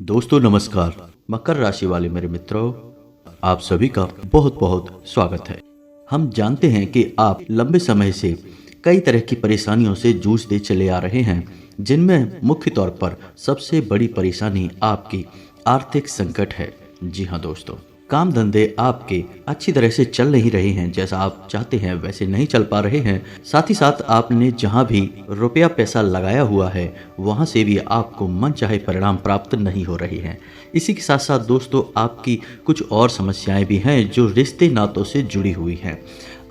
दोस्तों नमस्कार। मकर राशि वाले मेरे मित्रों, आप सभी का बहुत बहुत स्वागत है। हम जानते हैं कि आप लंबे समय से कई तरह की परेशानियों से जूझते चले आ रहे हैं, जिनमें मुख्य तौर पर सबसे बड़ी परेशानी आपकी आर्थिक संकट है। जी हाँ दोस्तों, काम धंधे आपके अच्छी तरह से चल नहीं रहे हैं, जैसा आप चाहते हैं वैसे नहीं चल पा रहे हैं। साथ ही साथ आपने जहां भी रुपया पैसा लगाया हुआ है, वहां से भी आपको मनचाहे परिणाम प्राप्त नहीं हो रहे हैं। इसी के साथ साथ दोस्तों, आपकी कुछ और समस्याएं भी हैं जो रिश्ते नातों से जुड़ी हुई हैं।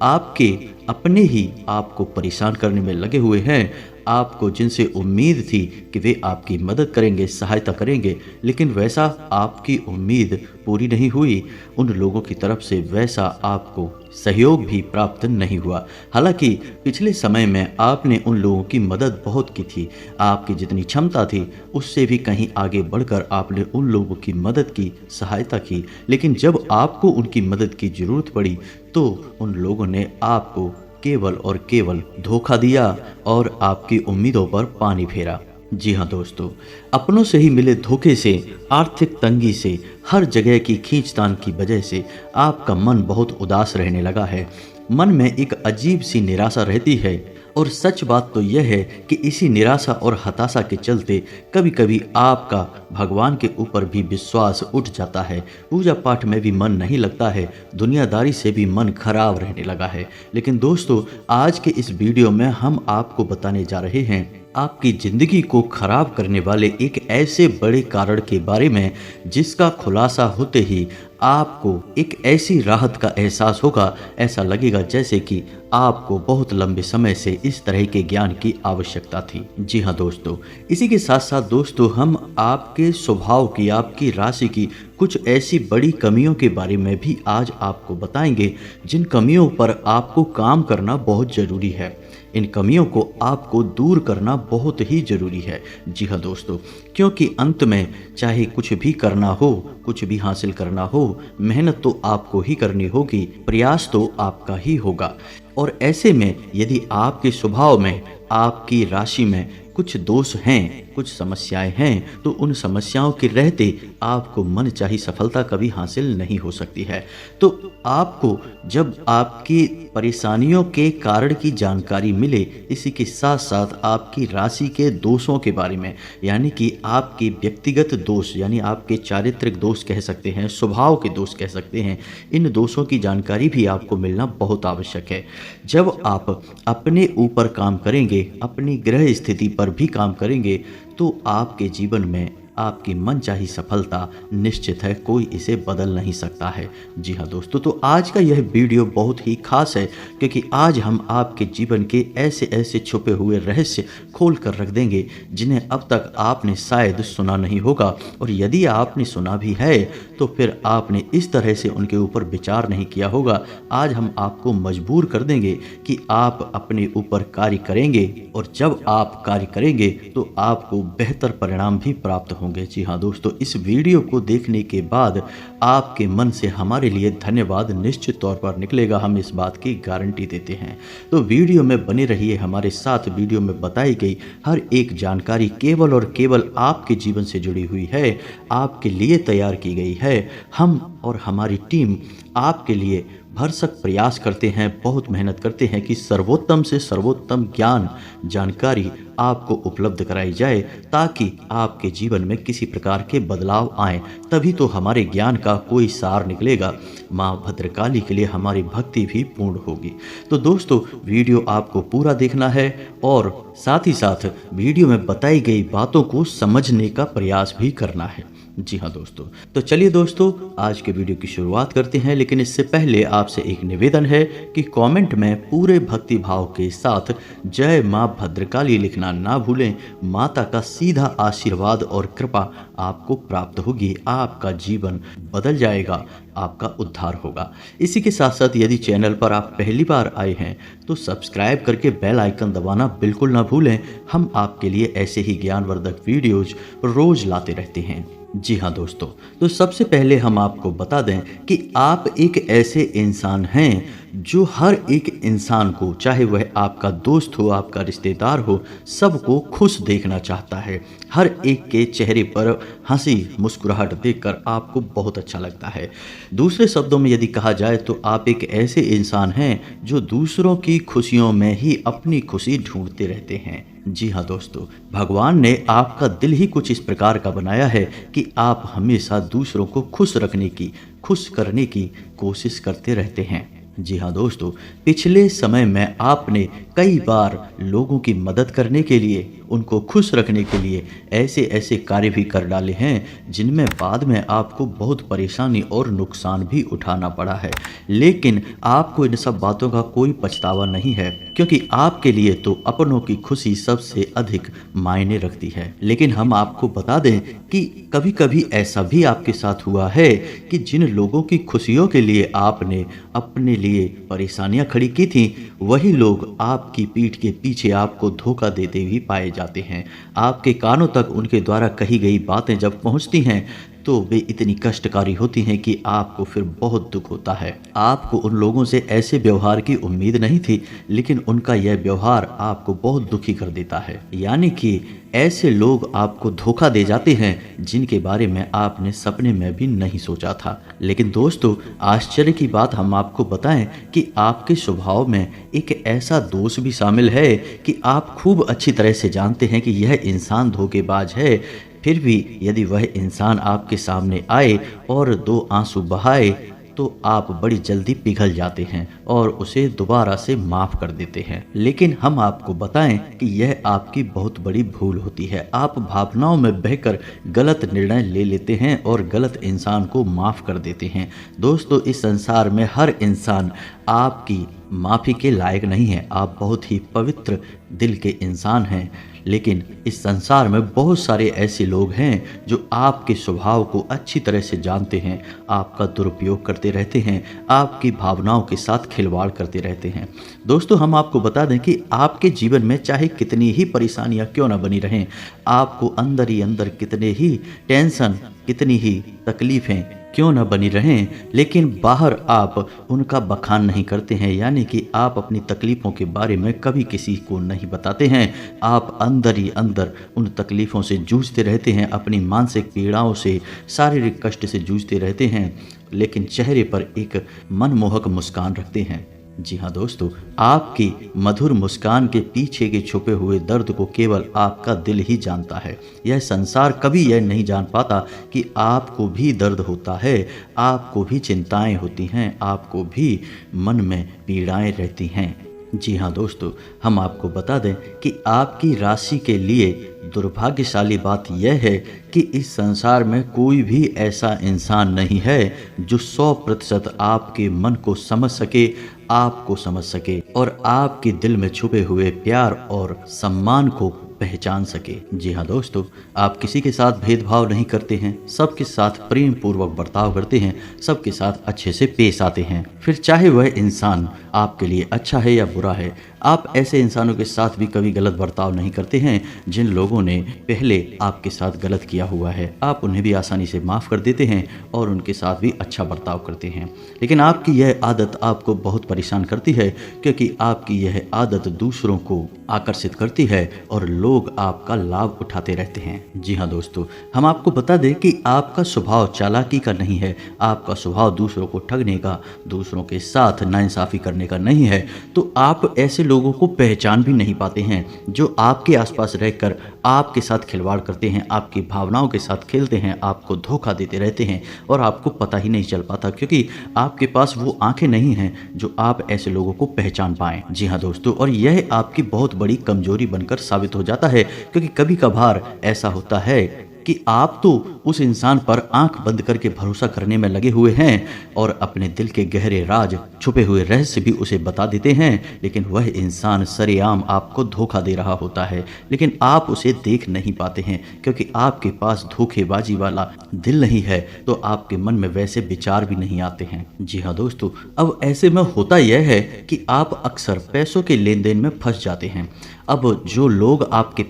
आपके अपने ही आपको परेशान करने में लगे हुए हैं। आपको जिनसे उम्मीद थी कि वे आपकी मदद करेंगे, सहायता करेंगे, लेकिन वैसा आपकी उम्मीद पूरी नहीं हुई। उन लोगों की तरफ से वैसा आपको सहयोग भी प्राप्त नहीं हुआ। हालांकि पिछले समय में आपने उन लोगों की मदद बहुत की थी। आपकी जितनी क्षमता थी उससे भी कहीं आगे बढ़कर आपने उन लोगों की मदद की, सहायता की, लेकिन जब आपको उनकी मदद की ज़रूरत पड़ी तो उन लोगों ने आपको केवल और केवल धोखा दिया और आपकी उम्मीदों पर पानी फेरा। जी हाँ दोस्तों, अपनों से ही मिले धोखे से, आर्थिक तंगी से, हर जगह की खींचतान की वजह से आपका मन बहुत उदास रहने लगा है। मन में एक अजीब सी निराशा रहती है और सच बात तो यह है कि इसी निराशा और हताशा के चलते कभी कभी आपका भगवान के ऊपर भी विश्वास उठ जाता है। पूजा पाठ में भी मन नहीं लगता है, दुनियादारी से भी मन खराब रहने लगा है। लेकिन दोस्तों, आज के इस वीडियो में हम आपको बताने जा रहे हैं आपकी ज़िंदगी को खराब करने वाले एक ऐसे बड़े कारण के बारे में, जिसका खुलासा होते ही आपको एक ऐसी राहत का एहसास होगा, ऐसा लगेगा जैसे कि आपको बहुत लंबे समय से इस तरह के ज्ञान की आवश्यकता थी। जी हाँ दोस्तों, इसी के साथ साथ दोस्तों, हम आपके स्वभाव की, आपकी राशि की कुछ ऐसी बड़ी कमियों के बारे में भी आज आपको बताएंगे, जिन कमियों पर आपको काम करना बहुत ज़रूरी है। इन कमियों को आपको दूर करना बहुत ही ज़रूरी है। जी हाँ दोस्तों, क्योंकि अंत में चाहे कुछ भी करना हो, कुछ भी हासिल करना हो, मेहनत तो आपको ही करनी होगी, प्रयास तो आपका ही होगा। और ऐसे में यदि आपके स्वभाव में, आपकी राशि में कुछ दोष हैं, कुछ समस्याएं हैं, तो उन समस्याओं के रहते आपको मनचाही सफलता कभी हासिल नहीं हो सकती है। तो आपको जब आपकी परेशानियों के कारण की जानकारी मिले, इसी के साथ साथ आपकी राशि के दोषों के बारे में, यानी कि आपके व्यक्तिगत दोष, यानी आपके चारित्रिक दोष कह सकते हैं, स्वभाव के दोष कह सकते हैं, इन दोषों की जानकारी भी आपको मिलना बहुत आवश्यक है। जब आप अपने ऊपर काम करेंगे, अपनी ग्रह स्थिति पर भी काम करेंगे, तो आपके जीवन में आपकी मनचाही सफलता निश्चित है, कोई इसे बदल नहीं सकता है। जी हाँ दोस्तों, तो आज का यह वीडियो बहुत ही खास है, क्योंकि आज हम आपके जीवन के ऐसे ऐसे छुपे हुए रहस्य खोल कर रख देंगे, जिन्हें अब तक आपने शायद सुना नहीं होगा, और यदि आपने सुना भी है तो फिर आपने इस तरह से उनके ऊपर विचार नहीं किया होगा। आज हम आपको मजबूर कर देंगे कि आप अपने ऊपर कार्य करेंगे, और जब आप कार्य करेंगे तो आपको बेहतर परिणाम भी प्राप्त होंगे। जी हाँ दोस्तों, इस वीडियो को देखने के बाद आपके मन से हमारे लिए धन्यवाद निश्चित तौर पर निकलेगा, हम इस बात की गारंटी देते हैं। तो वीडियो में बने रहिए हमारे साथ। वीडियो में बताई गई हर एक जानकारी केवल और केवल आपके जीवन से जुड़ी हुई है, आपके लिए तैयार की गई है। हम और हमारी टीम आपके लिए भरसक प्रयास करते हैं, बहुत मेहनत करते हैं कि सर्वोत्तम से सर्वोत्तम ज्ञान, जानकारी आपको उपलब्ध कराई जाए, ताकि आपके जीवन में किसी प्रकार के बदलाव आए। तभी तो हमारे ज्ञान का कोई सार निकलेगा। माँ भद्रकाली के लिए हमारी भक्ति भी पूर्ण होगी। तो दोस्तों, वीडियो आपको पूरा देखना है और साथ ही साथ वीडियो में बताई गई बातों को समझने का प्रयास भी करना है। जी हाँ दोस्तों, तो चलिए दोस्तों, आज के वीडियो की शुरुआत करते हैं। लेकिन इससे पहले आपसे एक निवेदन है कि कमेंट में पूरे भक्ति भाव के साथ जय माँ भद्रकाली लिखना ना भूलें। माता का सीधा आशीर्वाद और कृपा आपको प्राप्त होगी, आपका जीवन बदल जाएगा, आपका उद्धार होगा। इसी के साथ साथ यदि चैनल पर आप पहली बार आए हैं तो सब्सक्राइब करके बेल आइकन दबाना बिल्कुल ना भूलें। हम आपके लिए ऐसे ही ज्ञानवर्धक वीडियोज रोज लाते रहते हैं। जी हाँ दोस्तों, तो सबसे पहले हम आपको बता दें कि आप एक ऐसे इंसान हैं जो हर एक इंसान को, चाहे वह आपका दोस्त हो, आपका रिश्तेदार हो, सबको खुश देखना चाहता है। हर एक के चेहरे पर हंसी मुस्कुराहट देखकर आपको बहुत अच्छा लगता है। दूसरे शब्दों में यदि कहा जाए तो आप एक ऐसे इंसान हैं जो दूसरों की खुशियों में ही अपनी खुशी ढूंढते रहते हैं। जी हाँ दोस्तों, भगवान ने आपका दिल ही कुछ इस प्रकार का बनाया है कि आप हमेशा दूसरों को खुश रखने की, खुश करने की कोशिश करते रहते हैं। जी हाँ दोस्तों, पिछले समय में आपने कई बार लोगों की मदद करने के लिए, उनको खुश रखने के लिए ऐसे ऐसे कार्य भी कर डाले हैं जिनमें बाद में आपको बहुत परेशानी और नुकसान भी उठाना पड़ा है। लेकिन आपको इन सब बातों का कोई पछतावा नहीं है, क्योंकि आपके लिए तो अपनों की खुशी सबसे अधिक मायने रखती है। लेकिन हम आपको बता दें कि कभी कभी ऐसा भी आपके साथ हुआ है कि जिन लोगों की खुशियों के लिए आपने अपने लिए परेशानियां खड़ी की थी, वही लोग आपकी पीठ के पीछे आपको धोखा देते भी पाए जाते हैं। आपके कानों तक उनके द्वारा कही गई बातें जब पहुंचती हैं तो वे इतनी कष्टकारी होती हैं कि आपको फिर बहुत दुख होता है। आपको उन लोगों से ऐसे व्यवहार की उम्मीद नहीं थी, लेकिन उनका यह व्यवहार आपको बहुत दुखी कर देता है। यानी कि ऐसे लोग आपको धोखा दे जाते हैं जिनके बारे में आपने सपने में भी नहीं सोचा था। लेकिन दोस्तों, आश्चर्य की बात हम आपको बताएं कि आपके स्वभाव में एक ऐसा दोष भी शामिल है कि आप खूब अच्छी तरह से जानते हैं कि यह इंसान धोखेबाज है। फिर भी यदि वह इंसान आपके सामने आए और दो आंसू बहाए तो आप बड़ी जल्दी पिघल जाते हैं और उसे दोबारा से माफ़ कर देते हैं। लेकिन हम आपको बताएं कि यह आपकी बहुत बड़ी भूल होती है। आप भावनाओं में बहकर गलत निर्णय ले लेते हैं और गलत इंसान को माफ़ कर देते हैं। दोस्तों, इस संसार में हर इंसान आपकी माफ़ी के लायक नहीं है। आप बहुत ही पवित्र दिल के इंसान हैं, लेकिन इस संसार में बहुत सारे ऐसे लोग हैं जो आपके स्वभाव को अच्छी तरह से जानते हैं, आपका दुरुपयोग करते रहते हैं, आपकी भावनाओं के साथ खिलवाड़ करते रहते हैं। दोस्तों, हम आपको बता दें कि आपके जीवन में चाहे कितनी ही परेशानियां क्यों ना बनी रहें, आपको अंदर ही अंदर कितने ही टेंशन, कितनी ही तकलीफ़ें क्यों न बनी रहें, लेकिन बाहर आप उनका बखान नहीं करते हैं। यानी कि आप अपनी तकलीफ़ों के बारे में कभी किसी को नहीं बताते हैं। आप अंदर ही अंदर उन तकलीफ़ों से जूझते रहते हैं, अपनी मानसिक पीड़ाओं से, शारीरिक कष्ट से जूझते रहते हैं, लेकिन चेहरे पर एक मनमोहक मुस्कान रखते हैं। जी हाँ दोस्तों, आपकी मधुर मुस्कान के पीछे के छुपे हुए दर्द को केवल आपका दिल ही जानता है। यह संसार कभी यह नहीं जान पाता कि आपको भी दर्द होता है, आपको भी चिंताएं होती हैं, आपको भी मन में पीड़ाएं रहती हैं। जी हाँ दोस्तों, हम आपको बता दें कि आपकी राशि के लिए दुर्भाग्यशाली बात यह है कि इस संसार में कोई भी ऐसा इंसान नहीं है जो 100% आपके मन को समझ सके, आपको समझ सके और आपके दिल में छुपे हुए प्यार और सम्मान को पहचान सके। जी हाँ दोस्तों, आप किसी के साथ भेदभाव नहीं करते हैं, सबके साथ प्रेम पूर्वक बर्ताव करते हैं, सबके साथ अच्छे से पेश आते हैं, फिर चाहे वह इंसान आपके लिए अच्छा है या बुरा है। आप ऐसे इंसानों के साथ भी कभी गलत बर्ताव नहीं करते हैं जिन लोगों ने पहले आपके साथ गलत किया हुआ है। आप उन्हें भी आसानी से माफ़ कर देते हैं और उनके साथ भी अच्छा बर्ताव करते हैं। लेकिन आपकी यह आदत आपको बहुत परेशान करती है, क्योंकि आपकी यह आदत दूसरों को आकर्षित करती है और लोग आपका लाभ उठाते रहते हैं। जी हाँ दोस्तों, हम आपको बता दें कि आपका स्वभाव चालाकी का नहीं है, आपका स्वभाव दूसरों को ठगने का, दूसरों के साथ नाइंसाफ़ी करने का नहीं है। तो आप ऐसे लोगों को पहचान भी नहीं पाते हैं जो आपके आसपास रहकर आपके साथ खिलवाड़ करते हैं, आपकी भावनाओं के साथ खेलते हैं, आपको धोखा देते रहते हैं और आपको पता ही नहीं चल पाता, क्योंकि आपके पास वो आंखें नहीं हैं जो आप ऐसे लोगों को पहचान पाएं। जी हाँ दोस्तों, और यह आपकी बहुत बड़ी कमजोरी बनकर साबित हो जाता है, क्योंकि कभी कभार ऐसा होता है कि आप तो उस इंसान पर आंख बंद करके भरोसा करने में लगे हुए हैं और अपने दिल के गहरे राज, छुपे हुए रहस्य भी उसे बता देते हैं, लेकिन वह इंसान सरेआम आपको धोखा दे रहा होता है, लेकिन आप उसे देख नहीं पाते हैं, क्योंकि आपके पास धोखेबाजी वाला दिल नहीं है, तो आपके मन में वैसे विचार भी नहीं आते हैं। जी हाँ दोस्तों, अब ऐसे में होता यह है कि आप अक्सर पैसों के लेन देन में फंस जाते हैं। अब जो लोग आपके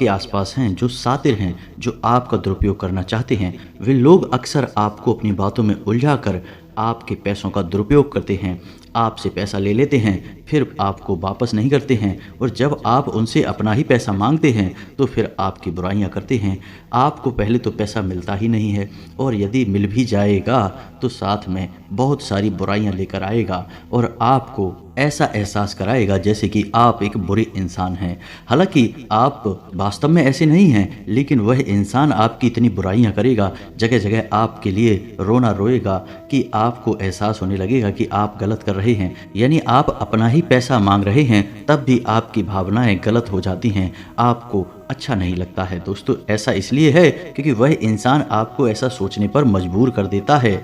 आसपास हैं, जो शातिर हैं, जो आपका दुरुपयोग करना चाहते हैं, वे लोग अक्सर आपको अपनी बातों में उलझाकर आपके पैसों का दुरुपयोग करते हैं, आपसे पैसा ले लेते हैं, फिर आपको वापस नहीं करते हैं, और जब आप उनसे अपना ही पैसा मांगते हैं तो फिर आपकी बुराइयां करते हैं। आपको पहले तो पैसा मिलता ही नहीं है, और यदि मिल भी जाएगा तो साथ में बहुत सारी बुराइयां लेकर आएगा और आपको ऐसा एहसास कराएगा जैसे कि आप एक बुरे इंसान हैं। हालांकि आप वास्तव में ऐसे नहीं हैं, लेकिन वह इंसान आपकी इतनी बुराइयां करेगा, जगह जगह आपके लिए रोना रोएगा कि आपको एहसास होने लगेगा कि आप गलत कर रहे हैं। यानी आप अपना ही पैसा मांग रहे हैं, तब भी आपकी भावनाएं गलत हो जाती हैं, आपको अच्छा नहीं लगता है। दोस्तों, ऐसा इसलिए है क्योंकि वह इंसान आपको ऐसा सोचने पर मजबूर कर देता है।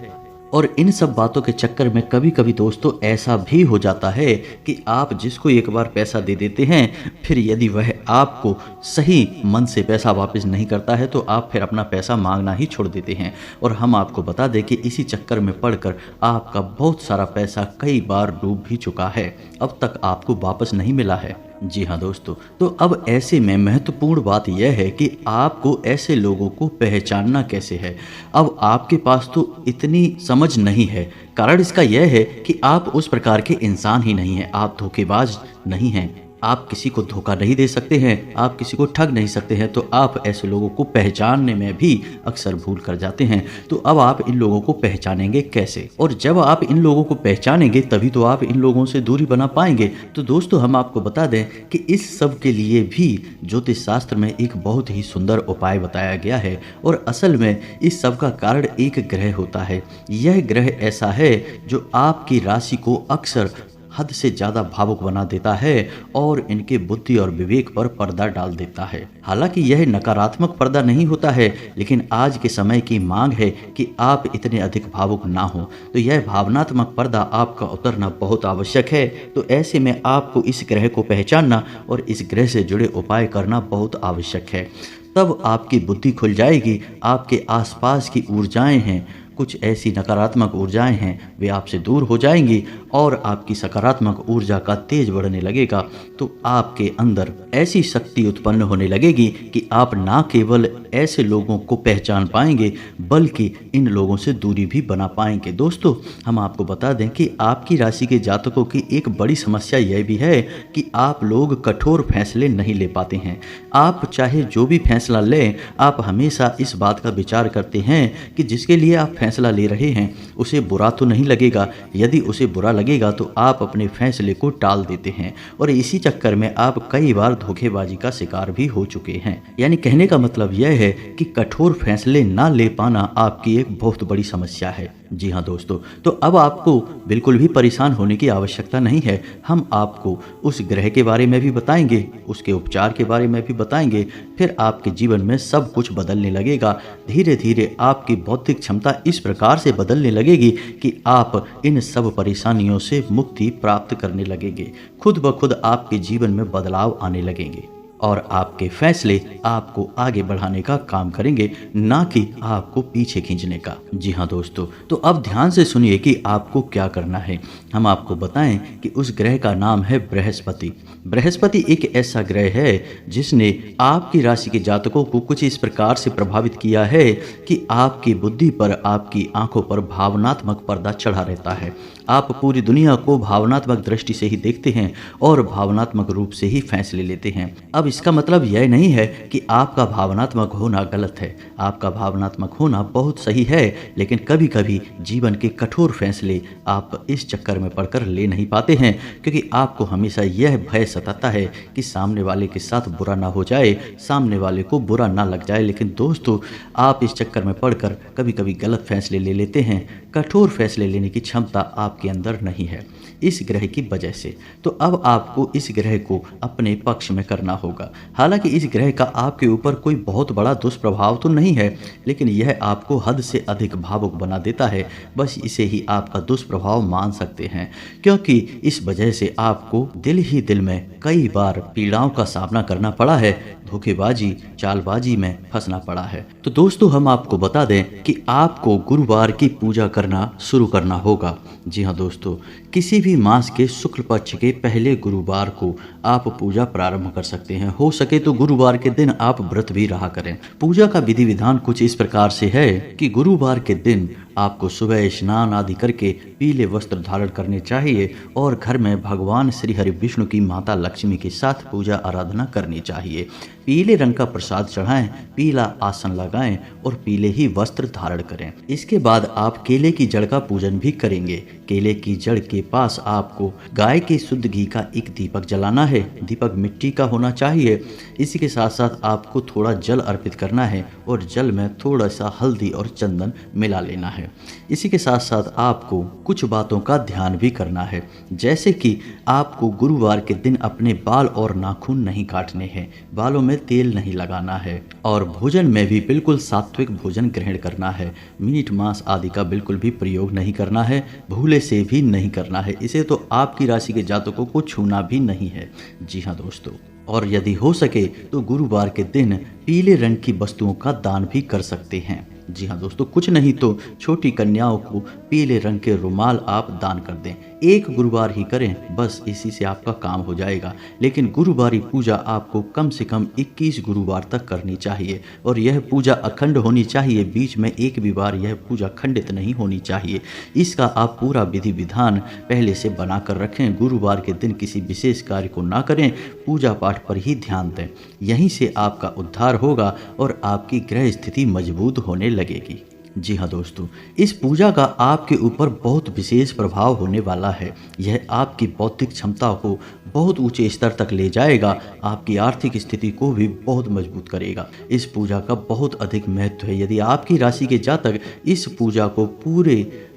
और इन सब बातों के चक्कर में कभी कभी दोस्तों ऐसा भी हो जाता है कि आप जिसको एक बार पैसा दे देते हैं, फिर यदि वह आपको सही मन से पैसा वापस नहीं करता है तो आप फिर अपना पैसा मांगना ही छोड़ देते हैं। और हम आपको बता दें कि इसी चक्कर में पड़कर आपका बहुत सारा पैसा कई बार डूब भी चुका है, अब तक आपको वापस नहीं मिला है। जी हाँ दोस्तों, तो अब ऐसे में महत्वपूर्ण बात यह है कि आपको ऐसे लोगों को पहचानना कैसे है। अब आपके पास तो इतनी समझ नहीं है, कारण इसका यह है कि आप उस प्रकार के इंसान ही नहीं हैं, आप धोखेबाज नहीं हैं, आप किसी को धोखा नहीं दे सकते हैं, आप किसी को ठग नहीं सकते हैं, तो आप ऐसे लोगों को पहचानने में भी अक्सर भूल कर जाते हैं। तो अब आप इन लोगों को पहचानेंगे कैसे, और जब आप इन लोगों को पहचानेंगे तभी तो आप इन लोगों से दूरी बना पाएंगे। तो दोस्तों, हम आपको बता दें कि इस सब के लिए भी ज्योतिष शास्त्र में एक बहुत ही सुंदर उपाय बताया गया है, और असल में इस सब का कारण एक ग्रह होता है। यह ग्रह ऐसा है जो आपकी राशि को अक्सर हद से ज़्यादा भावुक बना देता है और इनके बुद्धि और विवेक पर पर्दा डाल देता है। हालांकि यह नकारात्मक पर्दा नहीं होता है, लेकिन आज के समय की मांग है कि आप इतने अधिक भावुक ना हो, तो यह भावनात्मक पर्दा आपका उतरना बहुत आवश्यक है। तो ऐसे में आपको इस ग्रह को पहचानना और इस ग्रह से जुड़े उपाय करना बहुत आवश्यक है। तब आपकी बुद्धि खुल जाएगी, आपके आसपास की ऊर्जाएं हैं, कुछ ऐसी नकारात्मक ऊर्जाएं हैं, वे आपसे दूर हो जाएंगी और आपकी सकारात्मक ऊर्जा का तेज बढ़ने लगेगा। तो आपके अंदर ऐसी शक्ति उत्पन्न होने लगेगी कि आप ना केवल ऐसे लोगों को पहचान पाएंगे बल्कि इन लोगों से दूरी भी बना पाएंगे। दोस्तों, हम आपको बता दें कि आपकी राशि के जातकों की एक बड़ी समस्या यह भी है कि आप लोग कठोर फैसले नहीं ले पाते हैं। आप चाहे जो भी फैसला लें, आप हमेशा इस बात का विचार करते हैं कि जिसके लिए आप फैसला ले रहे हैं उसे बुरा तो नहीं लगेगा। यदि उसे बुरा लगेगा तो आप अपने फैसले को टाल देते हैं, और इसी चक्कर में आप कई बार धोखेबाजी का शिकार भी हो चुके हैं। यानी कहने का मतलब यह है कि कठोर फैसले ना ले पाना आपकी एक बहुत बड़ी समस्या है। जी हाँ दोस्तों, तो अब आपको बिल्कुल भी परेशान होने की आवश्यकता नहीं है। हम आपको उस ग्रह के बारे में भी बताएंगे, उसके उपचार के बारे में भी बताएंगे, फिर आपके जीवन में सब कुछ बदलने लगेगा। धीरे धीरे आपकी बौद्धिक क्षमता इस प्रकार से बदलने लगेगी कि आप इन सब परेशानियों से मुक्ति प्राप्त करने लगेंगे। खुद ब खुद आपके जीवन में बदलाव आने लगेंगे और आपके फैसले आपको आगे बढ़ाने का काम करेंगे, ना कि आपको पीछे खींचने का। जी हाँ दोस्तों, तो अब ध्यान से सुनिए कि आपको क्या करना है। हम आपको बताएं कि उस ग्रह का नाम है बृहस्पति। बृहस्पति एक ऐसा ग्रह है जिसने आपकी राशि के जातकों को कुछ इस प्रकार से प्रभावित किया है कि आपकी बुद्धि पर, आपकी आंखों पर भावनात्मक पर्दा चढ़ा रहता है। आप पूरी दुनिया को भावनात्मक दृष्टि से ही देखते हैं और भावनात्मक रूप से ही फैसले लेते हैं। अब इसका मतलब यह नहीं है कि आपका भावनात्मक होना गलत है, आपका भावनात्मक होना बहुत सही है, लेकिन कभी कभी जीवन के कठोर फैसले आप इस चक्कर में पड़कर ले नहीं पाते हैं क्योंकि आपको हमेशा यह भय सताता है कि सामने वाले के साथ बुरा ना हो जाए, सामने वाले को बुरा ना लग जाए। लेकिन दोस्तों, आप इस चक्कर में पड़कर कभी कभी गलत फैसले ले लेते हैं। कठोर फैसले लेने की क्षमता आपके अंदर नहीं है इस ग्रह की वजह से। तो अब आपको इस ग्रह को अपने पक्ष में करना होगा। हालांकि इस ग्रह का आपके ऊपर कोई बहुत बड़ा दुष्प्रभाव तो नहीं है, लेकिन यह आपको हद से अधिक भावुक बना देता है। बस इसे ही आपका दुष्प्रभाव मान सकते हैं, क्योंकि इस वजह से आपको दिल ही दिल में कई बार पीड़ाओं का सामना करना पड़ा है, धोखेबाजी, चालबाजी में फंसना पड़ा है। तो दोस्तों, हम आपको बता दें कि आपको गुरुवार की पूजा करना शुरू करना होगा। जी हाँ दोस्तों, किसी भी मास के शुक्ल पक्ष के पहले गुरुवार को आप पूजा प्रारंभ कर सकते हैं। हो सके तो गुरुवार के दिन आप व्रत भी रहा करें। पूजा का विधि विधान कुछ इस प्रकार से है कि गुरुवार के दिन आपको सुबह स्नान आदि करके पीले वस्त्र धारण करने चाहिए और घर में भगवान श्री हरि विष्णु की माता लक्ष्मी के साथ पूजा आराधना करनी चाहिए। पीले रंग का प्रसाद चढ़ाएं, पीला आसन लगाएं और पीले ही वस्त्र धारण करें। इसके बाद आप केले की जड़ का पूजन भी करेंगे। केले की जड़ के पास आपको गाय के शुद्ध घी का एक दीपक जलाना है। दीपक मिट्टी का होना चाहिए। इसी के साथ साथ आपको थोड़ा जल अर्पित करना है और जल में थोड़ा सा हल्दी और चंदन मिला लेना है। इसी के साथ साथ आपको कुछ बातों का ध्यान भी करना है, जैसे कि आपको गुरुवार के दिन अपने बाल और नाखून नहीं काटने हैं, बालों में तेल नहीं लगाना है और भोजन में भी बिल्कुल सात्विक भोजन ग्रहण करना है। मीट मांस आदि का बिल्कुल भी प्रयोग नहीं करना है, भूले से भी नहीं करना है। इसे तो आपकी राशि के जातकों को छूना भी नहीं है। जी हाँ दोस्तों, और यदि हो सके तो गुरुवार के दिन पीले रंग की वस्तुओं का दान भी कर सकते हैं। जी हाँ दोस्तों, कुछ नहीं तो छोटी कन्याओं को पीले रंग के रुमाल आप दान कर दें। एक गुरुवार ही करें, बस इसी से आपका काम हो जाएगा। लेकिन गुरुवारी पूजा आपको कम से कम 21 गुरुवार तक करनी चाहिए और यह पूजा अखंड होनी चाहिए। बीच में एक भी बार यह पूजा खंडित नहीं होनी चाहिए। इसका आप पूरा विधि विधान पहले से बना कर रखें। गुरुवार के दिन किसी विशेष कार्य को ना करें, पूजा पाठ पर ही ध्यान दें। यहीं से आपका उद्धार होगा और आपकी ग्रह स्थिति मजबूत होने लगेगी। जी हाँ दोस्तों, इस पूजा का आपके ऊपर बहुत विशेष प्रभाव होने वाला है। यह आपकी बौद्धिक क्षमता को बहुत ऊंचे स्तर तक ले जाएगा, आपकी आर्थिक स्थिति को भी बहुत मजबूत करेगा। इस पूजा का बहुत अधिक महत्व है। यदि आपकी राशि के जातक इस पूजा को पूरे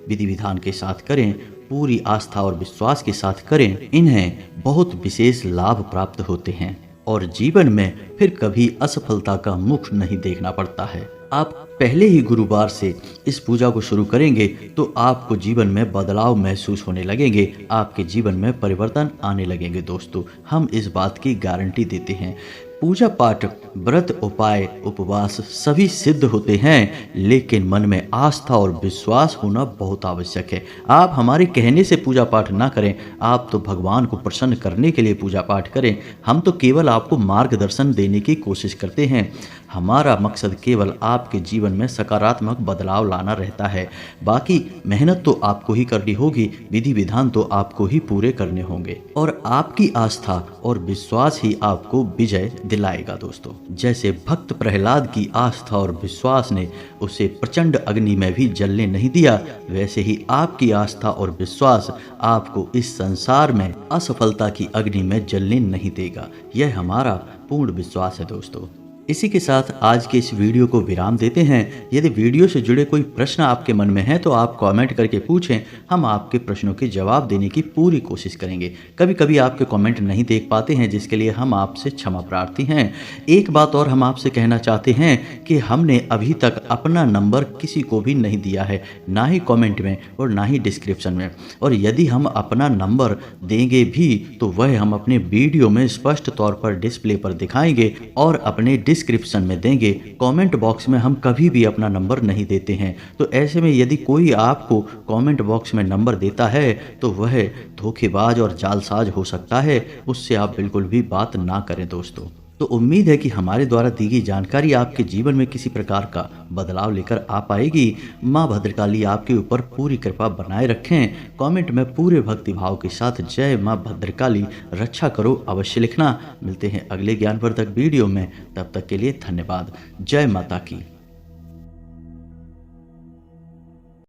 विधि विधान के साथ करें, पूरी आस्था और विश्वास के साथ करें, इन्हें बहुत विशेष लाभ प्राप्त होते हैं और जीवन में फिर कभी असफलता का मुख नहीं देखना पड़ता है। आप पहले ही गुरुवार से इस पूजा को शुरू करेंगे तो आपको जीवन में बदलाव महसूस होने लगेंगे, आपके जीवन में परिवर्तन आने लगेंगे। दोस्तों, हम इस बात की गारंटी देते हैं। पूजा पाठ, व्रत, उपाय, उपवास सभी सिद्ध होते हैं, लेकिन मन में आस्था और विश्वास होना बहुत आवश्यक है। आप हमारे कहने से पूजा पाठ ना करें, आप तो भगवान को प्रसन्न करने के लिए पूजा पाठ करें। हम तो केवल आपको मार्गदर्शन देने की कोशिश करते हैं। हमारा मकसद केवल आपके जीवन में सकारात्मक बदलाव लाना रहता है। बाकी मेहनत तो आपको ही करनी होगी, विधि विधान तो आपको ही पूरे करने होंगे और आपकी आस्था और विश्वास ही आपको विजय दिलाएगा। दोस्तों, जैसे भक्त प्रहलाद की आस्था और विश्वास ने उसे प्रचंड अग्नि में भी जलने नहीं दिया, वैसे ही आपकी आस्था और विश्वास आपको इस संसार में असफलता की अग्नि में जलने नहीं देगा। यह हमारा पूर्ण विश्वास है। दोस्तों, इसी के साथ आज के इस वीडियो को विराम देते हैं। यदि वीडियो से जुड़े कोई प्रश्न आपके मन में है तो आप कमेंट करके पूछें, हम आपके प्रश्नों के जवाब देने की पूरी कोशिश करेंगे। कभी कभी आपके कमेंट नहीं देख पाते हैं, जिसके लिए हम आपसे क्षमा प्रार्थी हैं। एक बात और हम आपसे कहना चाहते हैं कि हमने अभी तक अपना नंबर किसी को भी नहीं दिया है, ना ही कॉमेंट में और ना ही डिस्क्रिप्शन में। और यदि हम अपना नंबर देंगे भी तो वह हम अपने वीडियो में स्पष्ट तौर पर डिस्प्ले पर दिखाएंगे और अपने डिस्क्रिप्शन में देंगे। कमेंट बॉक्स में हम कभी भी अपना नंबर नहीं देते हैं। तो ऐसे में यदि कोई आपको कमेंट बॉक्स में नंबर देता है तो वह धोखेबाज और जालसाज हो सकता है, उससे आप बिल्कुल भी बात ना करें। दोस्तों, तो उम्मीद है कि हमारे द्वारा दी गई जानकारी आपके जीवन में किसी प्रकार का बदलाव लेकर आ पाएगी। माँ भद्रकाली आपके ऊपर पूरी कृपा बनाए रखें। कमेंट में पूरे भक्ति भाव के साथ जय माँ भद्रकाली रक्षा करो अवश्य लिखना। मिलते हैं अगले ज्ञानवर्धक वीडियो में, तब तक के लिए धन्यवाद। जय माता की।